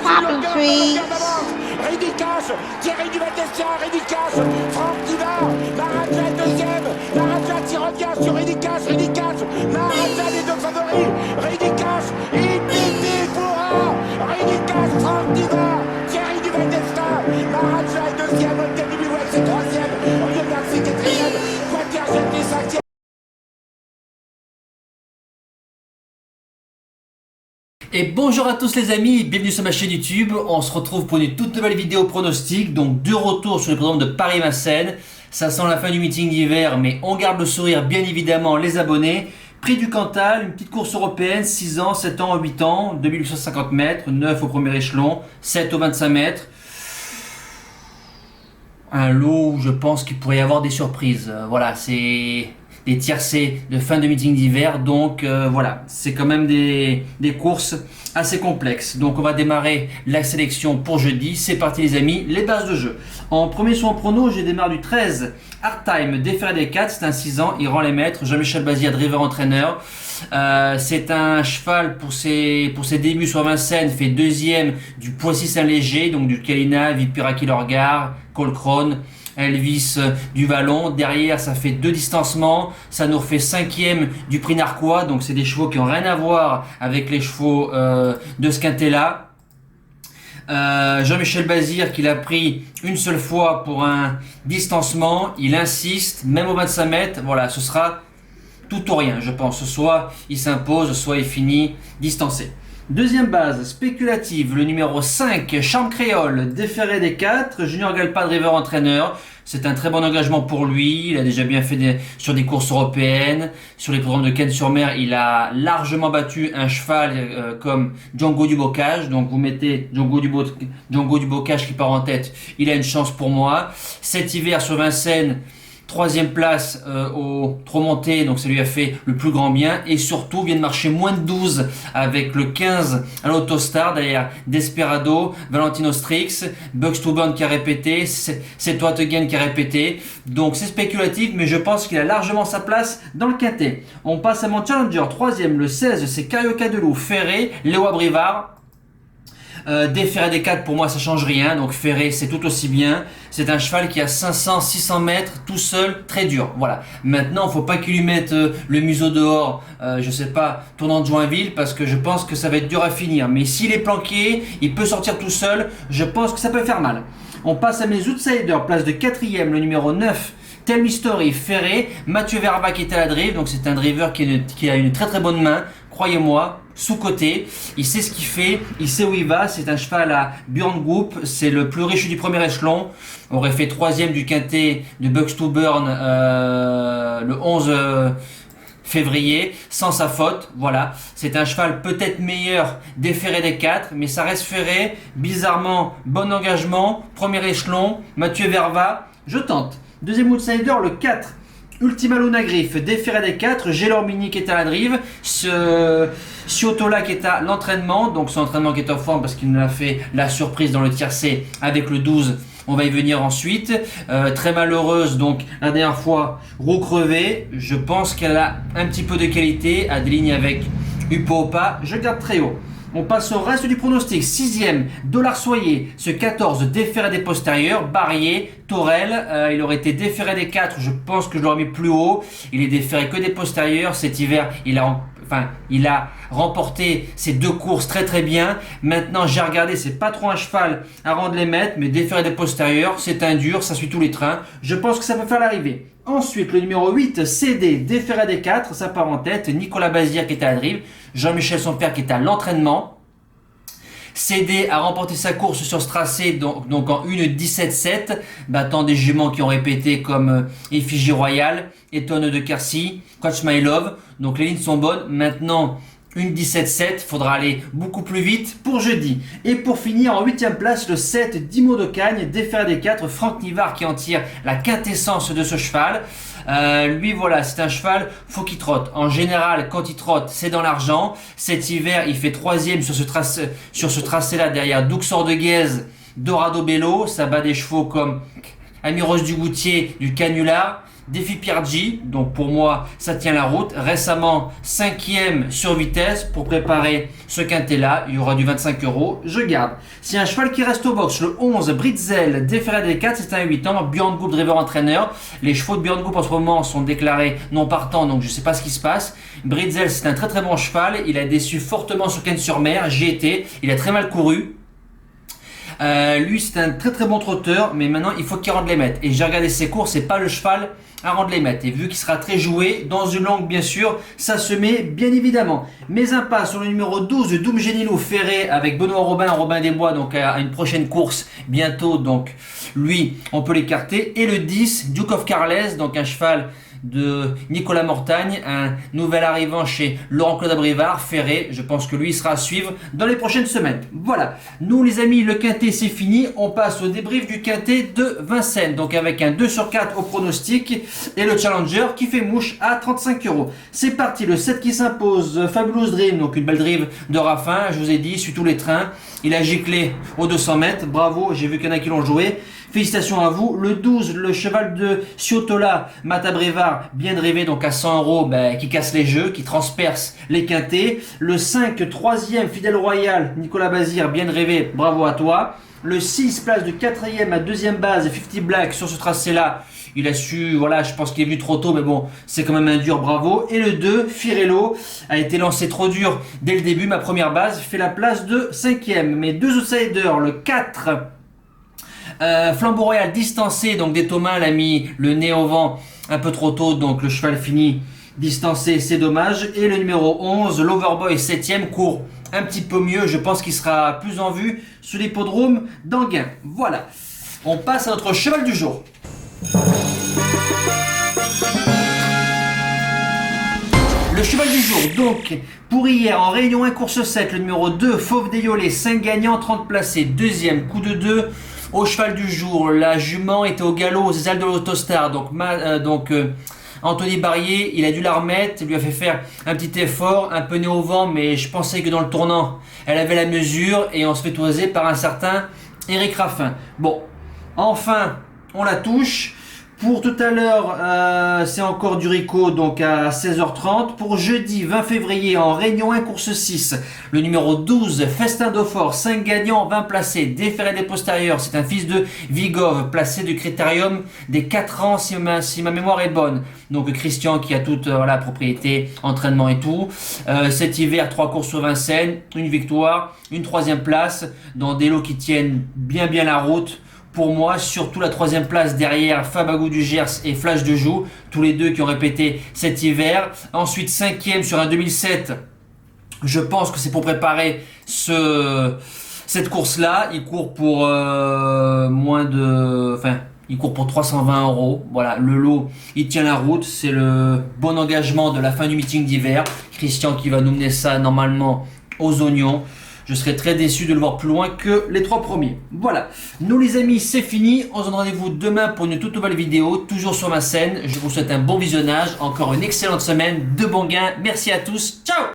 Popping trees. Ridicache, Thierry du Val-d'Estia, Ridicache, Franck Diva, Maharaja deuxième, Maharaja qui revient sur Ridicache, Maharaja les deux favoris, Ridicache, Ipiti Foura, Ridicache, Franck Diva, Thierry du Val-d'Estia, Maharaja est deuxième, Olga Bilouet c'est troisième, Olivier Garcia quatrième, Quater Jetli cinquième. Et bonjour à tous les amis, bienvenue sur ma chaîne YouTube. On se retrouve pour une toute nouvelle vidéo pronostic. Donc deux retours sur les programmes de Paris-Vincennes. Ça sent la fin du meeting d'hiver, mais on garde le sourire bien évidemment les abonnés. Prix du Cantal, une petite course européenne, 6 ans, 7 ans, 8 ans, 2850 mètres, 9 au premier échelon, 7 au 25 mètres. Un lot où je pense qu'il pourrait y avoir des surprises. Voilà, c'est des tiercés de fin de meeting d'hiver, donc voilà, c'est quand même des courses assez complexes. Donc on va démarrer la sélection pour jeudi. C'est parti les amis, les bases de jeu. En premier sur mon prono, j'ai démarré du 13, Hard Time, déféré des 4, c'est un 6 ans, il rend les maîtres, Jean-Michel Bazir, driver entraîneur. C'est un cheval pour ses débuts sur Vincennes, fait deuxième du Poissy Saint-Léger, donc du Kalina, Vipiraki Lorgar, Colcrone, Elvis du Vallon. Derrière ça fait 2 distancements, ça nous refait 5e du prix Narquois, donc c'est des chevaux qui n'ont rien à voir avec les chevaux de ce quintet là. Jean-Michel Bazir qui l'a pris une seule fois pour un distancement, il insiste même au 25 mètres, voilà, ce sera tout ou rien je pense, soit il s'impose, soit il finit distancé. Deuxième base spéculative, le numéro 5, Charme Créole, déféré des 4, Junior Galpa, driver entraîneur. C'est un très bon engagement pour lui, il a déjà bien fait sur des courses européennes, sur les programmes de Cannes-sur-Mer, il a largement battu un cheval comme Django du Bocage, donc vous mettez Django du Bocage qui part en tête, il a une chance pour moi. Cet hiver sur Vincennes, 3e place au trop monté, donc ça lui a fait le plus grand bien, et surtout vient de marcher moins de 12 avec le 15 à l'Autostar, derrière Desperado, Valentino Strix, Bugs to Burn qui a répété, C'est toi Again qui a répété, donc c'est spéculatif mais je pense qu'il a largement sa place dans le quintet. On passe à mon challenger, 3e, le 16, c'est Carioca de Loup, Ferré, Léo Abrivard. Déféré des 4 pour moi ça change rien, donc Ferré c'est tout aussi bien, c'est un cheval qui a 500-600 mètres tout seul, très dur, voilà. Maintenant faut pas qu'il lui mette le museau dehors, je sais pas, tournant de Joinville, parce que je pense que ça va être dur à finir, mais s'il est planqué, il peut sortir tout seul, je pense que ça peut faire mal. On passe à mes outsiders, place de 4e, le numéro 9, Tell Me Story, Ferré, Mathieu Verba qui est à la drive, donc c'est un driver qui a une très très bonne main, croyez-moi, sous-côté, il sait ce qu'il fait, il sait où il va, c'est un cheval à Burn Group, c'est le plus riche du premier échelon, on aurait fait 3e du quintet de Bugs to Burn le 11 février, sans sa faute, voilà, c'est un cheval peut-être meilleur des Ferré des 4, mais ça reste Ferré, bizarrement, bon engagement, premier échelon, Mathieu Verba, je tente. Deuxième outsider, le 4, Ultima Luna Griff, déféré des 4, Gélor Mini qui est à la drive, Ciotola qui est à l'entraînement, donc son entraînement qui est en forme parce qu'il nous a fait la surprise dans le tiercé avec le 12, on va y venir ensuite. Très malheureuse, donc la dernière fois, roue crevée, je pense qu'elle a un petit peu de qualité, à des lignes avec Upo-Opa, je garde très haut. On passe au reste du pronostic. 6e, Dollar Soyer, ce 14, déféré des postérieurs, Barrier, Torel, il aurait été déféré des 4, je pense que je l'aurais mis plus haut. Il est déféré que des postérieurs. Cet hiver, il a remporté ces 2 courses très très bien. Maintenant, j'ai regardé, c'est pas trop un cheval à rendre les mètres, mais déféré des postérieurs, c'est un dur, ça suit tous les trains. Je pense que ça peut faire l'arrivée. Ensuite, le numéro 8, CD, déféré des 4, ça part en tête. Nicolas Bazir qui est à la drive, Jean-Michel son père qui est à l'entraînement. CD a remporté sa course sur ce tracé donc en 1.17.7, battant des juments qui ont répété comme Effigie Royale, Étonne de Quercy, Coach My Love. Donc les lignes sont bonnes. Maintenant, 1.17.7, faudra aller beaucoup plus vite pour jeudi. Et pour finir, en 8e place, le 7, Dimo de Cagne, déféré des 4, Franck Nivard qui en tire la quintessence de ce cheval. Lui voilà, c'est un cheval, faut qu'il trotte. En général, quand il trotte, c'est dans l'argent. Cet hiver, il fait 3e sur ce tracé-là, derrière Duxor de Guèze, Dorado Bello. Ça bat des chevaux comme Amiros du Goutier, du Canular. défie Piergi, donc pour moi ça tient la route. Récemment 5e sur vitesse pour préparer ce quintet là, il y aura du 25 €, je garde. C'est un cheval qui reste au box, le 11 Britzel Déferré des 4, c'est un 8 ans, Björn Goop driver entraîneur. Les chevaux de Björn Goop en ce moment sont déclarés non partants, donc je ne sais pas ce qui se passe. Britzel c'est un très très bon cheval, il a déçu fortement sur Cannes-sur-Mer, j'y étais, il a très mal couru. Lui c'est un très très bon trotteur, mais maintenant il faut qu'il rende les mètres. Et j'ai regardé ses courses, c'est pas le cheval à rendre les mètres. Et vu qu'il sera très joué, dans une langue bien sûr, ça se met bien évidemment. Mes impasses sur le numéro 12 de Doum Génilou Ferré avec Benoît Robin Desbois, donc à une prochaine course bientôt. Donc lui, on peut l'écarter. Et le 10, Duke of Carles, donc un cheval de Nicolas Mortagne, un nouvel arrivant chez Laurent-Claude Abrivard, Ferré. Je pense que lui il sera à suivre dans les prochaines semaines. Voilà, nous les amis, le quintet c'est fini. On passe au débrief du quintet de Vincennes, donc avec un 2/4 au pronostic et le challenger qui fait mouche à 35 €. C'est parti, le 7 qui s'impose, Fabulous Dream, donc une belle drive de Raffin, je vous ai dit, suit tous les trains. Il a giclé aux 200 mètres, bravo, j'ai vu qu'il y en a qui l'ont joué. Félicitations à vous. Le 12, le cheval de Ciotola, Mata Brevard, bien drivé, donc à 100 €, qui casse les jeux, qui transperce les quintés. Le 5, troisième, Fidèle Royal, Nicolas Bazir, bien drivé, bravo à toi. Le 6, place de 4e à 2e base, 50 Black sur ce tracé-là. Il a su, voilà, je pense qu'il est venu trop tôt, mais bon, c'est quand même un dur, bravo. Et le 2, Firello, a été lancé trop dur dès le début, ma première base, fait la place de 5e. Mes deux outsiders, le 4, Flambeau Royal distancé, donc des Thomas l'a mis le nez au vent un peu trop tôt, donc le cheval finit distancé, c'est dommage. Et le numéro 11, l'Overboy 7e, court un petit peu mieux, je pense qu'il sera plus en vue sur l'hippodrome d'Anguin. Voilà, on passe à notre cheval du jour. Le cheval du jour, donc, pour hier, en réunion 1, course 7, le numéro 2, Fauve Déolé, 5 gagnants, 30 placés, deuxième, coup de 2. Au cheval du jour, la jument était au galop aux ailes de l'Autostar, donc Anthony Barrier, il a dû la remettre, il lui a fait faire un petit effort, un peu nez au vent, mais je pensais que dans le tournant, elle avait la mesure et on se fait toiser par un certain Eric Raffin. Bon, enfin, on la touche. Pour tout à l'heure, c'est encore du Rico, donc à 16h30. Pour jeudi 20 février, en Réunion 1, course 6, le numéro 12, Festin d'Eaufort, 5 gagnants, 20 placés, Déferré des postérieurs, c'est un fils de Vigov, placé du critérium des 4 ans, si ma mémoire est bonne. Donc Christian qui a toute la propriété, entraînement et tout. Cet hiver, 3 courses sur Vincennes, une victoire, une 3e place, dans des lots qui tiennent bien la route. Pour moi, surtout la 3e place derrière Fabagou du Gers et Flash de Joux, tous les deux qui ont répété cet hiver. Ensuite 5e sur un 2007, je pense que c'est pour préparer cette course-là. Il court pour il court pour 320 €. Voilà, le lot, il tient la route. C'est le bon engagement de la fin du meeting d'hiver. Christian qui va nous mener ça normalement aux oignons. Je serais très déçu de le voir plus loin que les 3 premiers. Voilà. Nous les amis, c'est fini. On se donne rendez-vous demain pour une toute nouvelle vidéo. Toujours sur ma chaîne. Je vous souhaite un bon visionnage. Encore une excellente semaine. De bons gains. Merci à tous. Ciao!